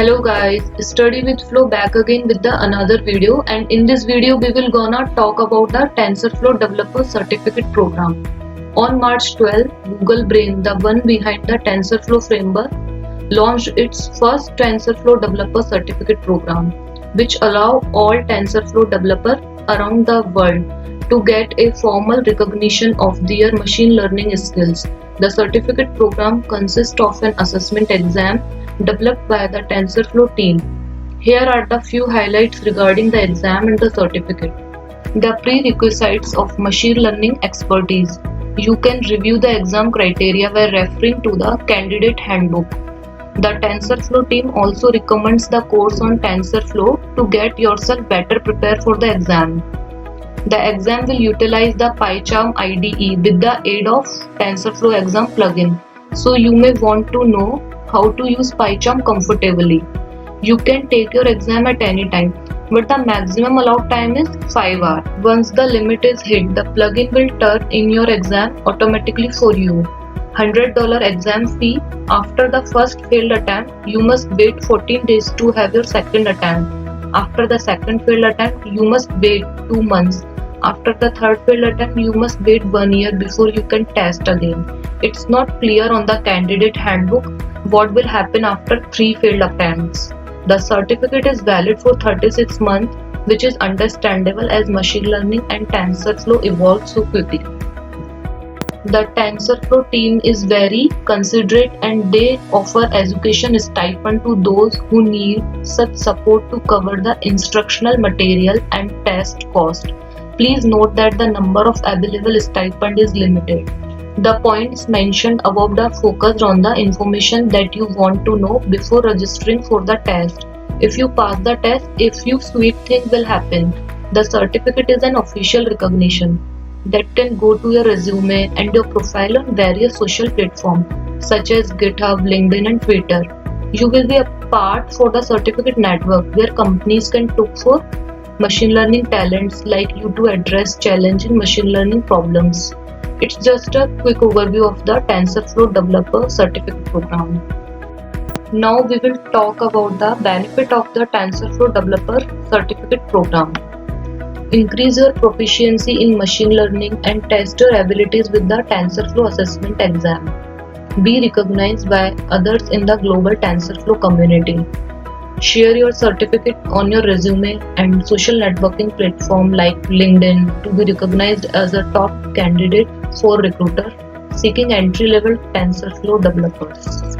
Hello guys, Study with Flow back again with the another video, and in this video we will gonna talk about the Tensorflow Developer Certificate Program. On March 12, Google Brain, the one behind the TensorFlow framework, launched its first TensorFlow Developer Certificate Program, which allow all TensorFlow developers around the world to get a formal recognition of their machine learning skills. The certificate program consists of an assessment exam developed by the Tensorflow team. Here are the few highlights regarding the exam and the certificate. The prerequisites of machine learning expertise. You can review the exam criteria by referring to the candidate handbook. The Tensorflow team also recommends the course on Tensorflow to get yourself better prepared for the exam. The exam will utilize the PyCharm IDE with the aid of Tensorflow exam plugin. So you may want to know how to use PyCharm comfortably. You can take your exam at any time, but the maximum allowed time is 5 hours. Once the limit is hit, the plugin will turn in your exam automatically for you. $100 exam fee. After the first failed attempt, you must wait 14 days to have your second attempt. After the second failed attempt, you must wait 2 months. After the third failed attempt, you must wait 1 year before you can test again. It's not clear on the candidate handbook what will happen after 3 failed attempts. The certificate is valid for 36 months, which is understandable as machine learning and TensorFlow evolve so quickly. The TensorFlow team is very considerate and they offer education stipend to those who need such support to cover the instructional material and test cost. Please note that the number of available stipend is limited. The points mentioned above are focused on the information that you want to know before registering for the test. If you pass the test, a few sweet things will happen. The certificate is an official recognition that can go to your resume and your profile on various social platforms such as GitHub, LinkedIn and Twitter. You will be a part for the certificate network where companies can look for machine learning talents like you to address challenging machine learning problems. It's just a quick overview of the TensorFlow Developer Certificate Program. Now we will talk about the benefit of the TensorFlow Developer Certificate Program. Increase your proficiency in machine learning and test your abilities with the TensorFlow assessment exam. Be recognized by others in the global TensorFlow community. Share your certificate on your resume and social networking platform like LinkedIn to be recognized as a top candidate for recruiter seeking entry-level TensorFlow developers.